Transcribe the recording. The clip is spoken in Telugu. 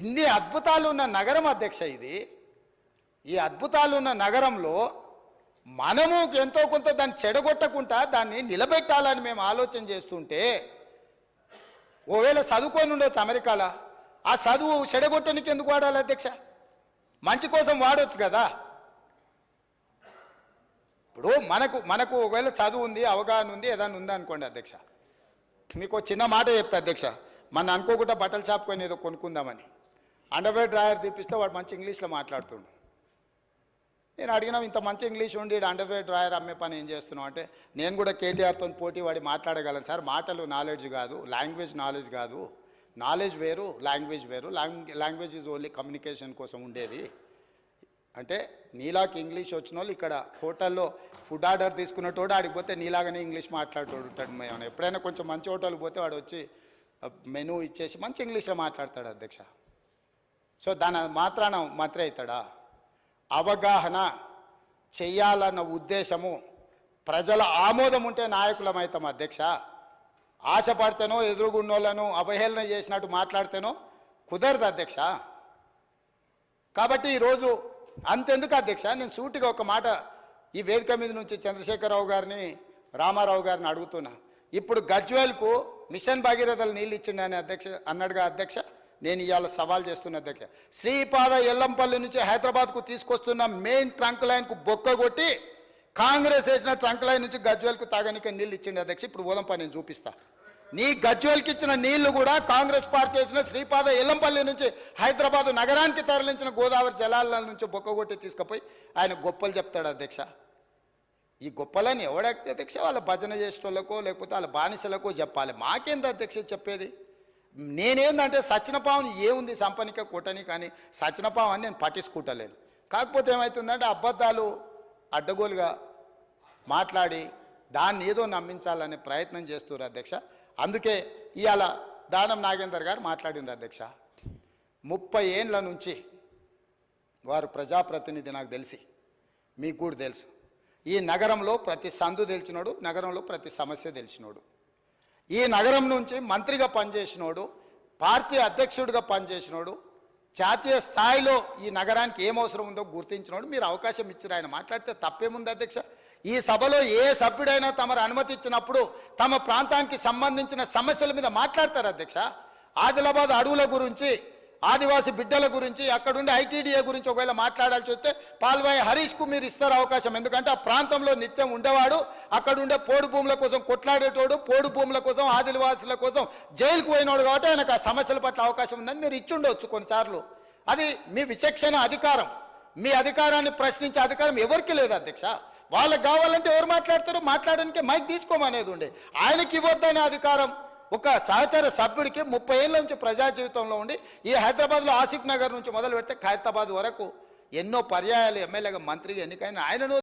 ఇన్ని అద్భుతాలు ఉన్న నగరం అధ్యక్ష ఇది. ఈ అద్భుతాలు ఉన్న నగరంలో మనము ఎంతో కొంత దాన్ని చెడగొట్టకుండా దాన్ని నిలబెట్టాలని మేము ఆలోచన చేస్తుంటే, ఓవేళ చదువుకొని ఉండొచ్చు అమెరికాలో, ఆ చదువు చెడగొట్టడానికి ఎందుకు వాడాలి అధ్యక్ష? మంచి కోసం వాడవచ్చు కదా. ఇప్పుడు మనకు ఒకవేళ చదువు ఉంది, అవగాహన ఉంది, ఏదైనా ఉందా అనుకోండి అధ్యక్ష, మీకు చిన్న మాట చెప్తా అధ్యక్ష. మన అనుకోకుండా బట్టల షాప్ కొని ఏదో కొనుక్కుందామని అండర్వేర్ డ్రాయర్ తీపిస్తే వాడు మంచి ఇంగ్లీష్లో మాట్లాడుతుండు. నేను అడిగినా, ఇంత మంచి ఇంగ్లీష్ ఉండి అండర్వేర్ డ్రాయర్ అమ్మే పని ఏం చేస్తున్నావు అంటే, నేను కూడా కేటీఆర్తో పోటీ వాడి మాట్లాడగలను సార్. మాటలు నాలెడ్జ్ కాదు, లాంగ్వేజ్ నాలెడ్జ్ కాదు. నాలెడ్జ్ వేరు, లాంగ్వేజ్ వేరు. లాంగ్వేజ్ ఈజ్ ఓన్లీ కమ్యూనికేషన్ కోసం ఉండేది. అంటే నీలాకి ఇంగ్లీష్ వచ్చిన వాళ్ళు ఇక్కడ హోటల్లో ఫుడ్ ఆర్డర్ తీసుకున్నటోడు ఆడికి పోతే నీలాగానే ఇంగ్లీష్ మాట్లాడుతూ ఉంటాడు. మేము ఎప్పుడైనా కొంచెం మంచి హోటల్కి పోతే వాడు వచ్చి మెనూ ఇచ్చేసి మంచి ఇంగ్లీష్లో మాట్లాడతాడు అధ్యక్ష. సో దాని మాత్రాన మాత్రే అవుతాడా? అవగాహన చెయ్యాలన్న ఉద్దేశము, ప్రజల ఆమోదం ఉంటే నాయకులమవుతాం అధ్యక్ష. ఆశపడితేనో ఎదురుగున్నోళ్ళను అవహేళన చేసినట్టు మాట్లాడితేనో కుదరదు అధ్యక్ష. కాబట్టి ఈరోజు అంతెందుకు అధ్యక్ష, నేను సూటిగా ఒక మాట ఈ వేదిక మీద నుంచి చంద్రశేఖరరావు గారిని, రామారావు గారిని అడుగుతున్నా. ఇప్పుడు గజ్వేల్కు మిషన్ భగీరథలు నీళ్ళు ఇచ్చిండని అన్నాడుగా అధ్యక్ష. నేను ఇవాళ సవాల్ చేస్తున్న అధ్యక్ష, శ్రీపాద ఎల్లంపల్లి నుంచి హైదరాబాద్కు తీసుకొస్తున్న మెయిన్ ట్రంక్ లైన్కు బొక్క కొట్టి కాంగ్రెస్ వేసిన ట్రంక్ లైన్ నుంచి గజ్వేల్కు తాగనికే నీళ్ళు ఇచ్చిండు అధ్యక్ష. ఇప్పుడు పోదంపా, నేను చూపిస్తా. నీ గజ్వేల్కి ఇచ్చిన నీళ్లు కూడా కాంగ్రెస్ పార్టీ వేసిన శ్రీపాద ఎల్లంపల్లి నుంచి హైదరాబాద్ నగరానికి తరలించిన గోదావరి జలాల నుంచి బొక్కగొట్టి తీసుకుపోయి ఆయన గొప్పలు చెప్తాడు అధ్యక్ష. ఈ గొప్పలని ఎవడైతే అధ్యక్ష, వాళ్ళ భజన చేసేటోళ్ళకో లేకపోతే వాళ్ళ బానిసలకో చెప్పాలి. మాకేంది అధ్యక్ష చెప్పేది? నేనేందంటే సచ్చినపావుని ఏముంది సంపనిక కొట్టని, కానీ సచ్చినపావు అని నేను పట్టించుకుంటలేను. కాకపోతే ఏమవుతుందంటే అబద్ధాలు అడ్డగోలుగా మాట్లాడి దాన్ని ఏదో నమ్మించాలనే ప్రయత్నం చేస్తున్నారు అధ్యక్ష. అందుకే ఇవాళ దానం నాగేందర్ గారు మాట్లాడినారు అధ్యక్ష. 30 ఏండ్ల నుంచి వారు ప్రజాప్రతినిధి, నాకు తెలిసి మీకు కూడా తెలుసు. ఈ నగరంలో ప్రతి సందు తెలిసినోడు, నగరంలో ప్రతి సమస్య తెలిసినోడు, ఈ నగరం నుంచి మంత్రిగా పనిచేసినోడు, పార్టీ అధ్యక్షుడిగా పనిచేసినోడు, జాతీయ స్థాయిలో ఈ నగరానికి ఏం అవసరం ఉందో గుర్తించినోడు. మీరు అవకాశం ఇచ్చారు, ఆయన మాట్లాడితే తప్పేముంది అధ్యక్ష? ఈ సభలో ఏ సభ్యుడైనా తమరు అనుమతి ఇచ్చినప్పుడు తమ ప్రాంతానికి సంబంధించిన సమస్యల మీద మాట్లాడతారు అధ్యక్ష. ఆదిలాబాద్ అడవుల గురించి, ఆదివాసీ బిడ్డల గురించి, అక్కడుండే ఐటీడీఏ గురించి ఒకవేళ మాట్లాడాల్సి వస్తే పాల్వాయి హరీష్కు మీరు ఇస్తారు అవకాశం. ఎందుకంటే ఆ ప్రాంతంలో నిత్యం ఉండేవాడు, అక్కడుండే పోడు భూముల కోసం కొట్లాడేటోడు, పోడు భూముల కోసం, ఆదివాసుల కోసం జైలుకు పోయినోడు. కాబట్టి ఆయనకు ఆ సమస్యల పట్ల అవకాశం ఉందని మీరు ఇచ్చుండవచ్చు కొన్నిసార్లు. అది మీ విచక్షణ అధికారం. మీ అధికారాన్ని ప్రశ్నించే అధికారం ఎవరికి లేదు అధ్యక్ష. వాళ్ళకి కావాలంటే ఎవరు మాట్లాడతారో మాట్లాడడానికి మైక్ తీసుకోమనేది ఉండే. ఆయనకి ఇవ్వద్దనే అధికారం ఒక సహచర సభ్యుడికి 30 ఏళ్ళ నుంచి ప్రజా జీవితంలో ఉండి ఈ హైదరాబాద్లో ఆసిఫ్ నగర్ నుంచి మొదలు పెడితే ఖైరతాబాద్ వరకు ఎన్నో పర్యాయాలు ఎమ్మెల్యేగా మంత్రిగా ఎన్నికైన ఆయనను